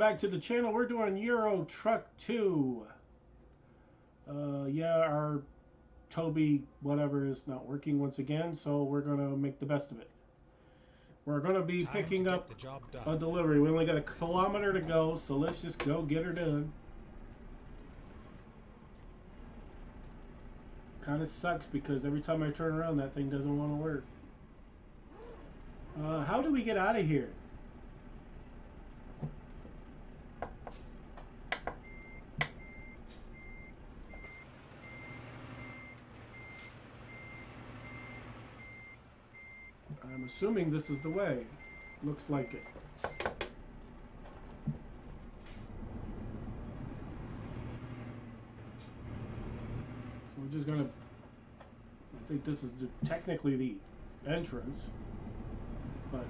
back to the channel. We're doing Euro Truck 2. Yeah, our Toby whatever is not working once again, so we're going to make the best of it. We're going to be picking up a delivery. We only got a kilometer to go, so let's just go get her done. Kind of sucks because every time I turn around, that thing doesn't want to work. How do we get out of here? I'm assuming this is the way. Looks like it. We're just gonna... I think this is technically the entrance, but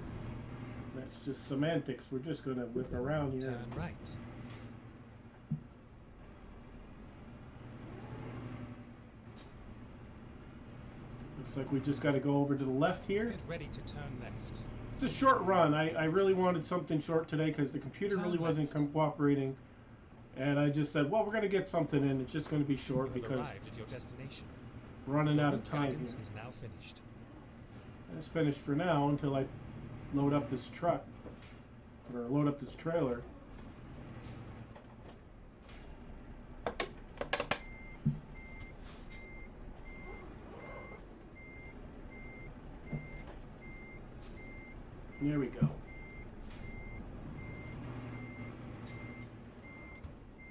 that's just semantics. We're just gonna whip around here. Turn right. Looks like we just got to go over to the left here. Get ready to turn left. It's a short run. I really wanted something short today because the computer really wasn't cooperating. And I just said, well, we're going to get something in. It's just going to be short because arrived at your destination. We're running out of time here. Is now finished. It's finished for now until I load up this truck. Or load up this trailer. There we go.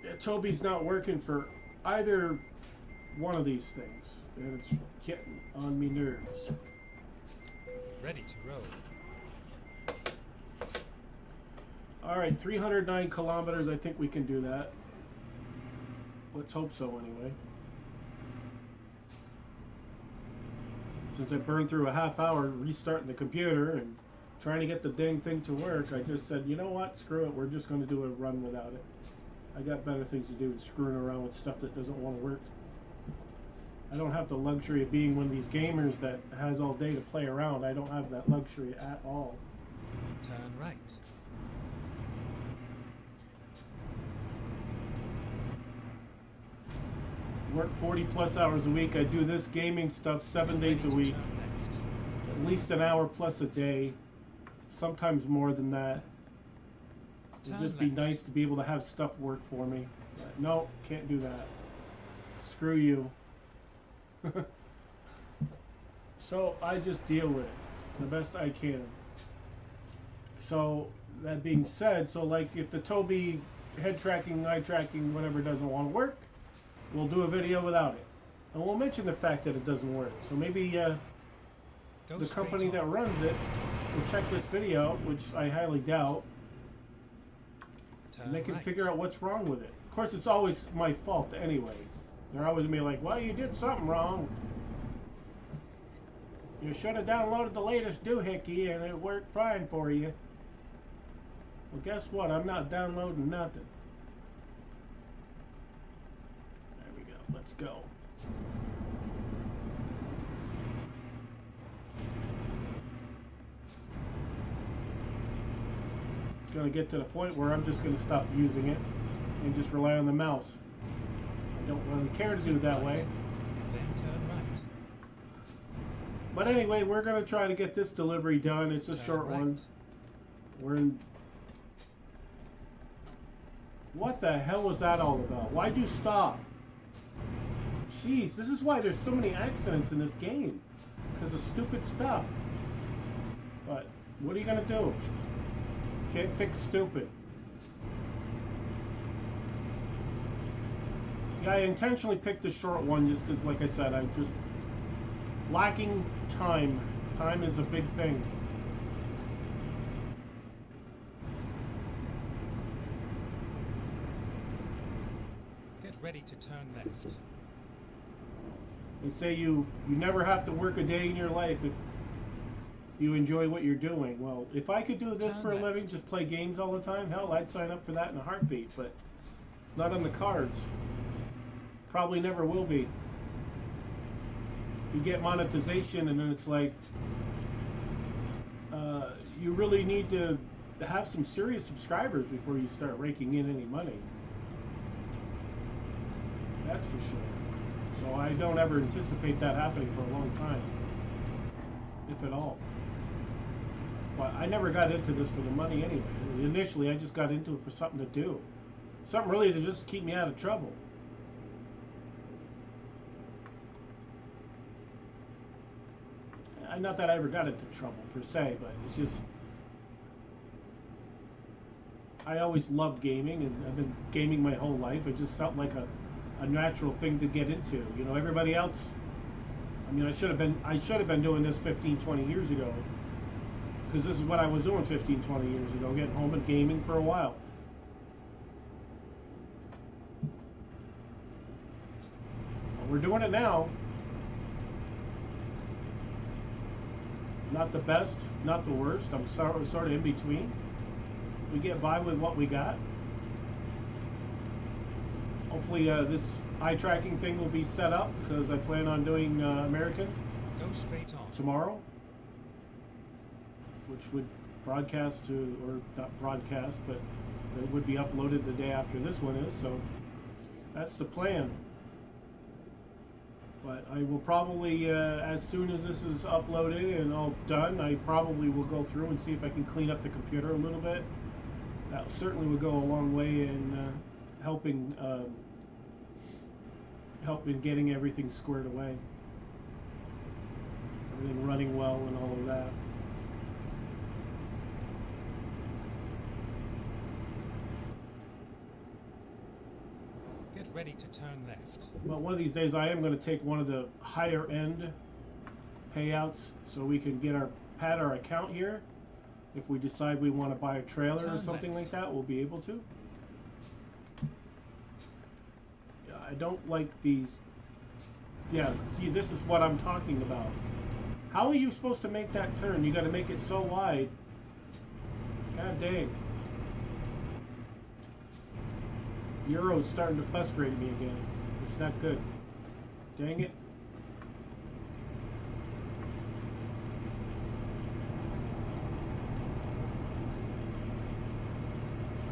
Yeah, Toby's not working for either one of these things, and it's getting on me nerves. Ready to roll. Alright, 309 kilometers. I think we can do that. Let's hope so anyway. Since I burned through a half hour restarting the computer and trying to get the dang thing to work, I just said, you know what, screw it, we're just going to do a run without it. I got better things to do than screwing around with stuff that doesn't want to work. I don't have the luxury of being one of these gamers that has all day to play around. I don't have that luxury at all. Turn right. Work 40 plus hours a week. I do this gaming stuff 7 days a week. At least an hour plus a day. Sometimes more than that. It'd just be nice to be able to have stuff work for me. But no, can't do that. Screw you. So I just deal with it the best I can. So that being said, so like if the Toby head tracking, eye tracking, whatever doesn't want to work, we'll do a video without it. And we'll mention the fact that it doesn't work. So maybe the company that runs it will check this video, which I highly doubt, and they can figure out what's wrong with it. Of course, it's always my fault anyway. They're always going to be like, well, you did something wrong. You should have downloaded the latest doohickey and it worked fine for you. Well, guess what? I'm not downloading nothing. There we go. Let's go. It's going to get to the point where I'm just going to stop using it and just rely on the mouse. I don't really care to do it that way. Then turn right. But anyway, we're going to try to get this delivery done. It's a short one. We're in... What the hell was that all about? Why'd you stop? Jeez, this is why there's so many accidents in this game. Because of stupid stuff. But what are you going to do? Can't fix stupid. Yeah, I intentionally picked the short one just because, like I said, I'm just lacking time. Time is a big thing. Get ready to turn left. They say you never have to work a day in your life if you enjoy what you're doing. Well, if I could do this for a living, just play games all the time, hell, I'd sign up for that in a heartbeat, but it's not on the cards. Probably never will be. You get monetization and then it's like, you really need to have some serious subscribers before you start raking in any money. That's for sure. So I don't ever anticipate that happening for a long time, if at all. But I never got into this for the money anyway. Initially, I just got into it for something to do. Something really to just keep me out of trouble. Not that I ever got into trouble per se, but it's just I always loved gaming, and I've been gaming my whole life. It just felt like a natural thing to get into. You know, everybody else. I mean, I should have been doing this 15, 20 years ago, because this is what I was doing 15, 20 years ago, getting home and gaming for a while. Well, we're doing it now. Not the best, not the worst. I'm sort of in between. We get by with what we got. Hopefully this eye tracking thing will be set up, because I plan on doing American Go straight on. tomorrow, which would broadcast to, or not broadcast, but it would be uploaded the day after this one is, so that's the plan. But I will probably, as soon as this is uploaded and all done, I probably will go through and see if I can clean up the computer a little bit. That certainly would go a long way in helping getting everything squared away. Everything running well and all of that. Get ready to turn left. But one of these days I am going to take one of the higher end payouts so we can pad our account here. If we decide we want to buy a trailer or something like that, we'll be able to. Yeah, I don't like these. Yeah, see, this is what I'm talking about. How are you supposed to make that turn? You got to make it so wide. God dang. Euro's starting to frustrate me again. It's not good. Dang it.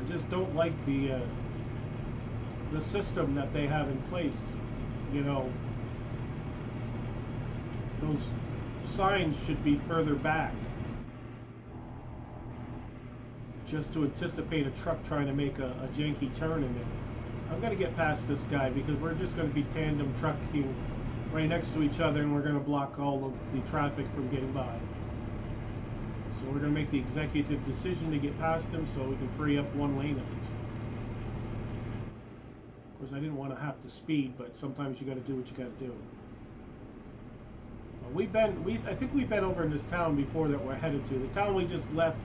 I just don't like the system that they have in place. You know, those signs should be further back, just to anticipate a truck trying to make a janky turn in there. I'm going to get past this guy, because we're just going to be tandem trucking right next to each other, and we're going to block all of the traffic from getting by. So we're going to make the executive decision to get past him so we can free up one lane at least. Of course, I didn't want to have to speed, but sometimes you got to do what you got to do. I think we've been over in this town before that we're headed to. The town we just left,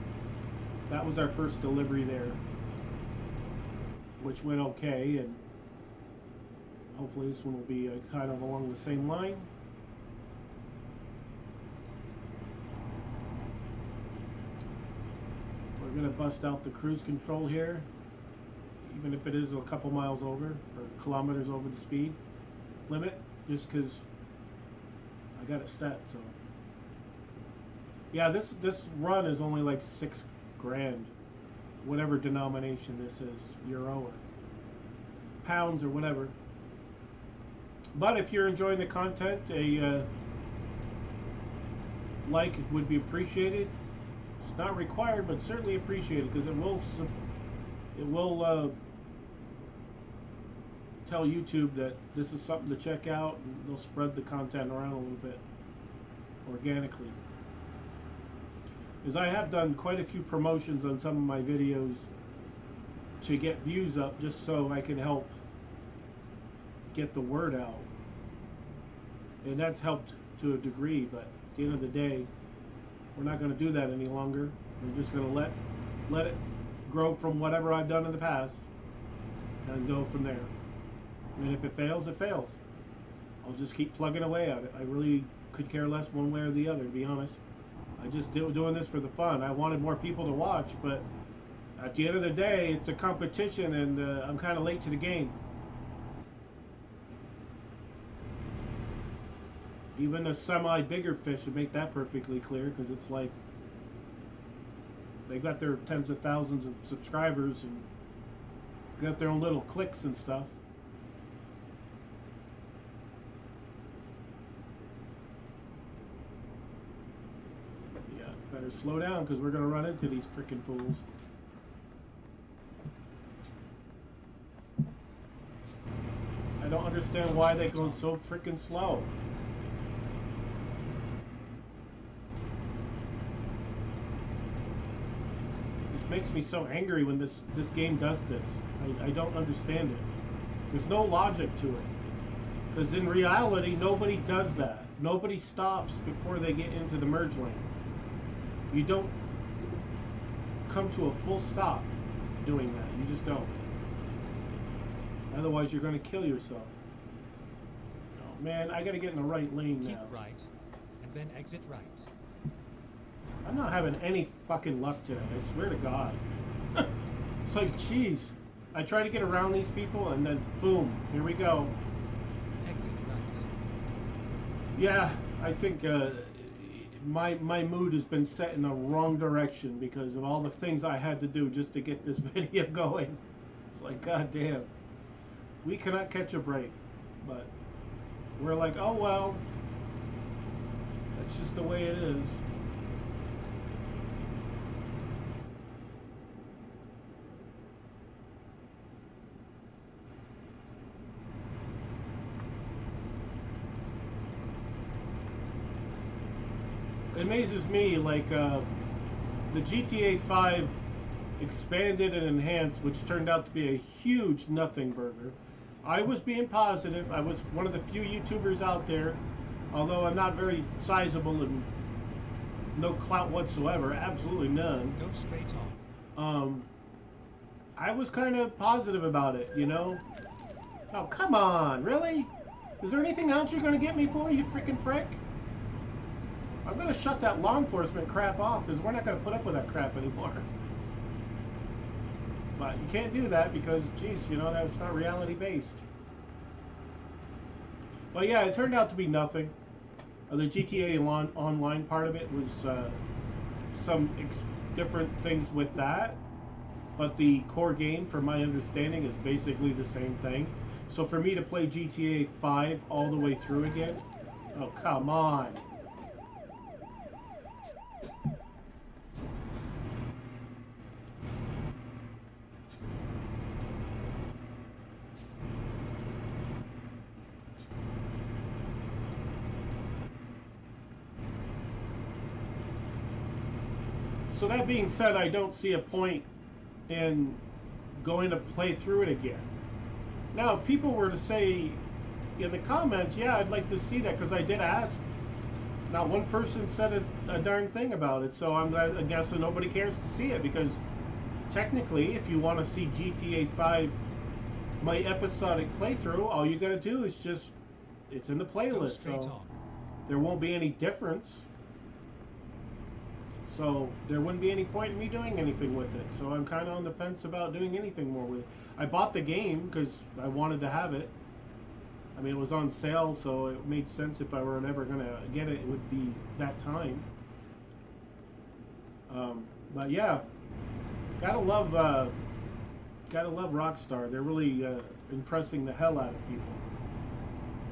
that was our first delivery there, which went okay, and hopefully this one will be kind of along the same line. We're going to bust out the cruise control here, even if it is a couple miles over, or kilometers over the speed limit, just because I got it set. So yeah, this run is only like $6,000, whatever denomination this is, euro or pounds or whatever. But if you're enjoying the content, a like would be appreciated. It's not required, but certainly appreciated, because it will tell YouTube that this is something to check out, and they'll spread the content around a little bit organically. Because I have done quite a few promotions on some of my videos to get views up, just so I can help get the word out. And that's helped to a degree, but at the end of the day, we're not going to do that any longer. We're just going to let it grow from whatever I've done in the past and go from there. And if it fails, it fails. I'll just keep plugging away at it. I really could care less one way or the other, to be honest. I just doing this for the fun. I wanted more people to watch, but at the end of the day, it's a competition, and I'm kind of late to the game. Even a semi-bigger fish would make that perfectly clear, because it's like They got their tens of thousands of subscribers and got their own little cliques and stuff. Yeah, better slow down because we're gonna run into these freaking fools. I don't understand why they go so freaking slow. This makes me so angry when this game does this. I don't understand it. There's no logic to it. Because in reality, nobody does that. Nobody stops before they get into the merge lane. You don't come to a full stop doing that. You just don't. Otherwise, you're going to kill yourself. Oh, man, I got to get in the right lane now. Keep right, and then exit right. I'm not having any fucking luck today. I swear to God. It's like, jeez. I try to get around these people, and then boom, here we go. Exit right. Yeah, I think my mood has been set in the wrong direction because of all the things I had to do just to get this video going. It's like, God damn. We cannot catch a break, but we're like, oh well, that's just the way it is. It amazes me, like, the GTA 5 expanded and enhanced, which turned out to be a huge nothing burger. I was being positive. I was one of the few YouTubers out there, although I'm not very sizable and no clout whatsoever, absolutely none. Go straight on. I was kind of positive about it, you know? Oh, come on, really? Is there anything else you're going to get me for, you freaking prick? I'm going to shut that law enforcement crap off because we're not going to put up with that crap anymore. But you can't do that because, geez, you know, that's not reality based. But yeah, it turned out to be nothing. The GTA Online part of it was some different things with that. But the core game, from my understanding, is basically the same thing. So for me to play GTA 5 all the way through again, oh, come on. So that being said, I don't see a point in going to play through it again. Now, if people were to say in the comments, yeah, I'd like to see that, because I did ask, not one person said a darn thing about it, so I guess nobody cares to see it, because technically, if you want to see GTA 5, my episodic playthrough, all you gotta do is just, it's in the playlist, so there won't be any difference. So there wouldn't be any point in me doing anything with it. So I'm kind of on the fence about doing anything more with it. I bought the game because I wanted to have it. I mean, it was on sale, so it made sense if I were ever going to get it, it would be that time. But yeah, gotta love Rockstar. They're really impressing the hell out of people.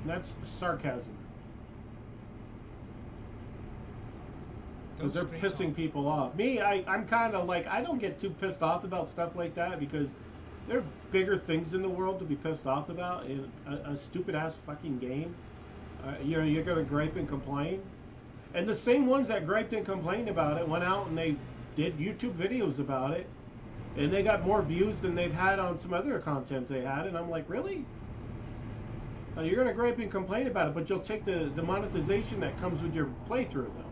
And that's sarcasm. Because they're pissing people off. Me, I'm kind of like, I don't get too pissed off about stuff like that because there are bigger things in the world to be pissed off about in a stupid-ass fucking game. You know, you're going to gripe and complain. And the same ones that griped and complained about it went out and they did YouTube videos about it. And they got more views than they've had on some other content they had. And I'm like, really? You're going to gripe and complain about it, but you'll take the monetization that comes with your playthrough, though.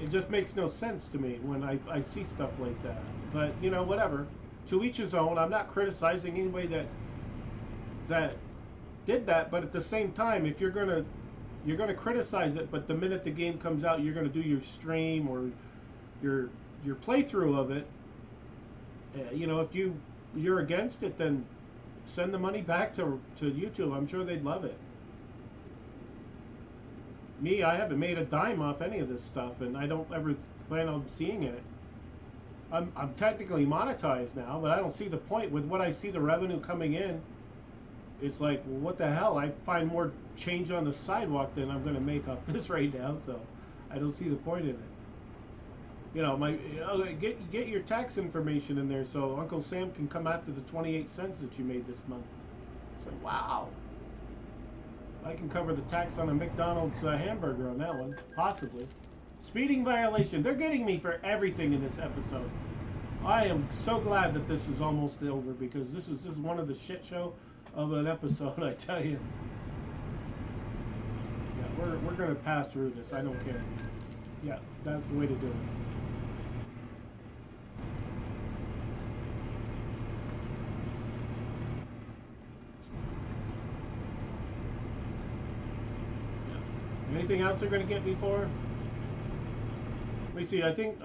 It just makes no sense to me when I see stuff like that. But, you know, whatever. To each his own. I'm not criticizing anybody that did that, but at the same time, if you're gonna criticize it, but the minute the game comes out, you're gonna do your stream or your playthrough of it. You know, if you're against it, then send the money back to YouTube. I'm sure they'd love it. Me, I haven't made a dime off any of this stuff, and I don't ever plan on seeing it. I'm technically monetized now, but I don't see the point with what I see the revenue coming in. It's like, well, what the hell? I find more change on the sidewalk than I'm going to make off this right now, so I don't see the point in it. You know, get your tax information in there so Uncle Sam can come after the 28 cents that you made this month. It's like, wow. I can cover the tax on a McDonald's hamburger on that one, possibly. Speeding violation. They're getting me for everything in this episode. I am so glad that this is almost over because this is one of the shit show of an episode, I tell you. Yeah, we're gonna pass through this. I don't care. Yeah, that's the way to do it. Yeah. Anything else they're gonna get me for? Let me see. I think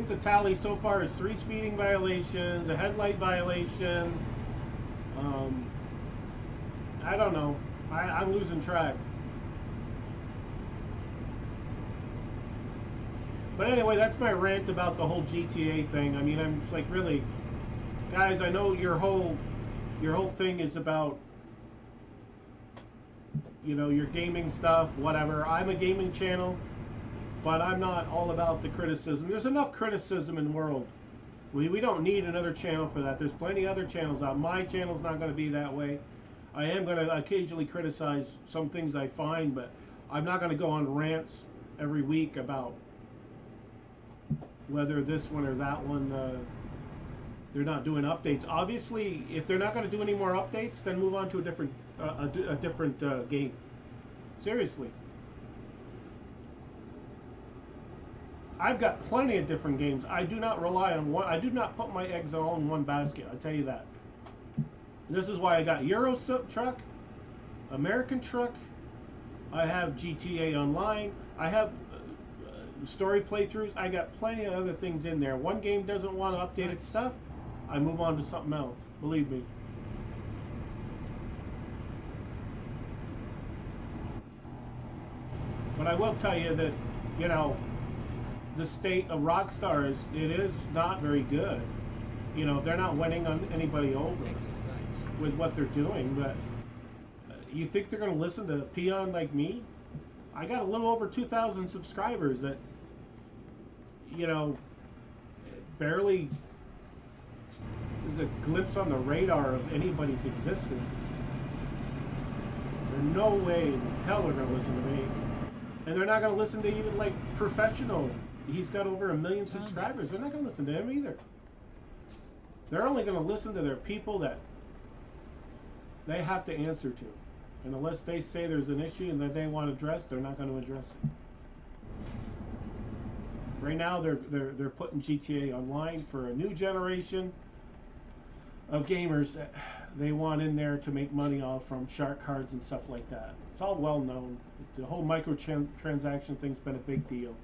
the tally so far is 3 speeding violations, a headlight violation. I don't know. I'm losing track. But anyway, that's my rant about the whole GTA thing. I mean, I'm just like, really, guys. I know your whole thing is about, you know, your gaming stuff, whatever. I'm a gaming channel. But I'm not all about the criticism. There's enough criticism in the world. We don't need another channel for that. There's plenty of other channels out. My channel's not going to be that way. I am going to occasionally criticize some things I find, but I'm not going to go on rants every week about whether this one or that one, they're not doing updates. Obviously, if they're not going to do any more updates, then move on to a different game. Seriously. I've got plenty of different games. I do not rely on one. I do not put my eggs all in one basket. I tell you that. This is why I got Euro Truck, American Truck. I have GTA Online. I have story playthroughs. I got plenty of other things in there. One game doesn't want updated stuff, I move on to something else. Believe me. But I will tell you that, you know, the state of Rockstar is not very good. You know, they're not winning on anybody over with what they're doing. But you think they're going to listen to a peon like me? I got a little over 2,000 subscribers that, you know, barely is a glimpse on the radar of anybody's existence. There's no way in hell they're going to listen to me. And they're not going to listen to even like Professional. He's got over 1 million subscribers. They're not going to listen to him either. They're only going to listen to their people that they have to answer to. And unless they say there's an issue and that they want addressed, they're not going to address it. Right now, they're putting GTA Online for a new generation of gamers that they want in there to make money off from shark cards and stuff like that. It's all well known. The whole microtransaction thing's been a big deal.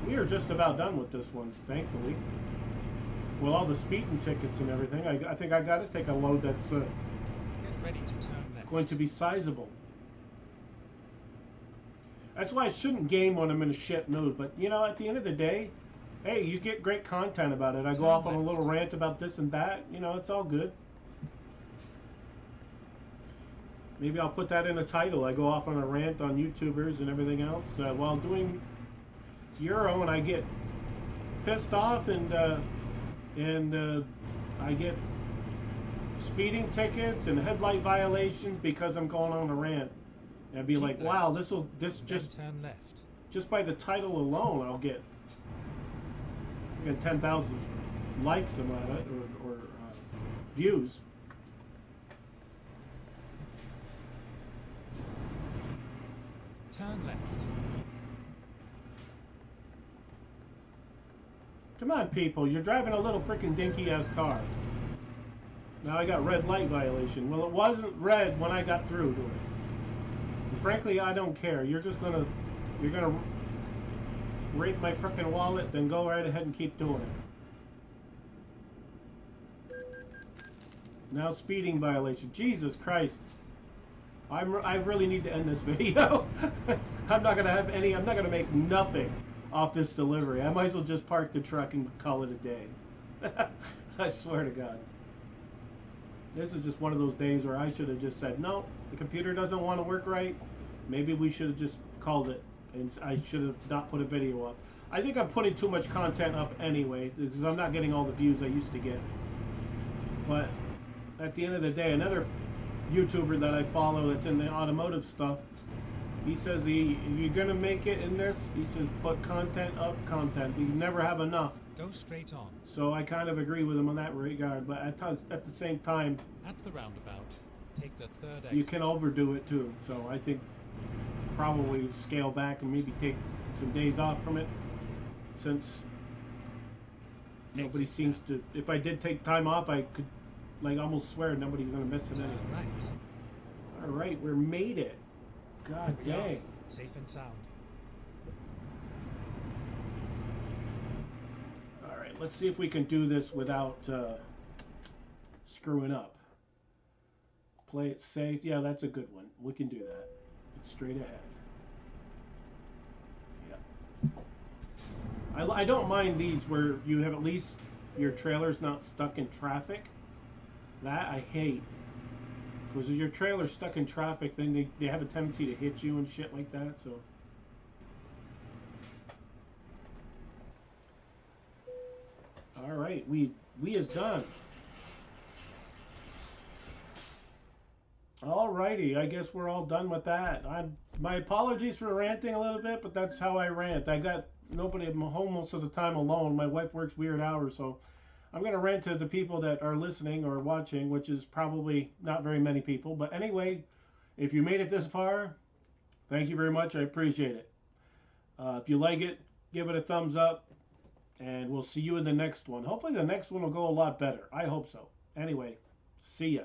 We are just about done with this one, thankfully. With all the speeding tickets and everything, I think I got to take a load that's Get ready to turn left. going to be sizable. That's why I shouldn't game when I'm in a shit mood. But, you know, at the end of the day, hey, you get great content about it. I go off on a little rant about this and that. You know, it's all good. Maybe I'll put that in a title. I go off on a rant on YouTubers and everything else while doing Euro, and I get pissed off and I get speeding tickets and headlight violations because I'm going on a rant. And I'd be like, wow, this just turn left. Just by the title alone, I'll get 10,000 likes on it or views. Turn left. Come on, people, you're driving a little freaking dinky-ass car. Now I got red light violation. Well, it wasn't red when I got through to it. And frankly, I don't care. You're gonna rape my frickin' wallet, then go right ahead and keep doing it. Now speeding violation. Jesus Christ. I really need to end this video. I'm not gonna have any. I'm not gonna make nothing off this delivery. I might as well just park the truck and call it a day. I swear to God. This is just one of those days where I should have just said, no, the computer doesn't want to work right. Maybe we should have just called it, and I should have not put a video up. I think I'm putting too much content up anyway, because I'm not getting all the views I used to get. But at the end of the day, another YouTuber that I follow that's in the automotive stuff, he says if you're going to make it in this, he says put content up content. You never have enough. Go straight on. So I kind of agree with him on that regard, but at the same time, At the roundabout, take the third exit. you can overdo it too. So I think probably scale back and maybe take some days off from it, since nobody seems to. If I did take time off, I could like almost swear nobody's gonna miss it. Turn Anyway. right. All right, we made it. God Here we are, dang. safe and sound. All right, let's see if we can do this without screwing up. Play it safe. Yeah, that's a good one. We can do that. It's straight ahead. Yeah. I don't mind these where you have at least your trailer's not stuck in traffic. That I hate. Because if your trailer's stuck in traffic, then they have a tendency to hit you and shit like that, so. Alright, we is done. Alrighty, I guess we're all done with that. My apologies for ranting a little bit, but that's how I rant. I got nobody at home most of the time alone. My wife works weird hours, so I'm going to rant to the people that are listening or watching, which is probably not very many people. But anyway, if you made it this far, thank you very much. I appreciate it. If you like it, give it a thumbs up, and we'll see you in the next one. Hopefully the next one will go a lot better. I hope so. Anyway, see ya.